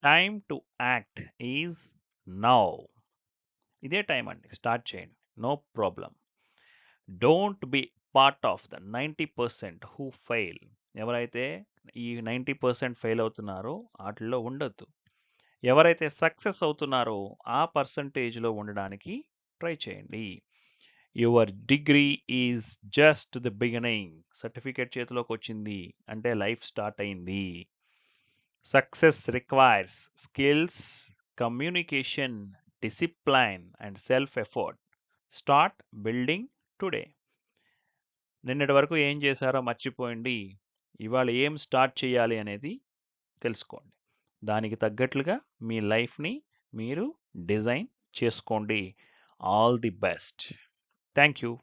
Time to act is now. ఇదే time అండి. Start చేయండి. No problem. Don't be part of the 90% who fail. ఎవరైతే ఈ 90% fail అవుతున్నారో వాటిల్లో ఉండొద్దు. ఎవరైతే సక్సెస్ అవుతున్నారో ఆ పర్సంటేజ్లో ఉండడానికి ట్రై చేయండి. Your degree is just the beginning. Certificate చేతిలోకి వచ్చింది అంటే లైఫ్ స్టార్ట్ అయింది. Success requires skills, communication, discipline and self effort. Start building today. నిన్నటి వరకు ఏం చేశారో మర్చిపోయింది. ఇవాళ ఏం స్టార్ట్ చేయాలి అనేది తెలుసుకోండి. దానికి తగ్గట్లుగా మీ లైఫ్ని మీరు డిజైన్ చేసుకోండి. All the best. Thank you.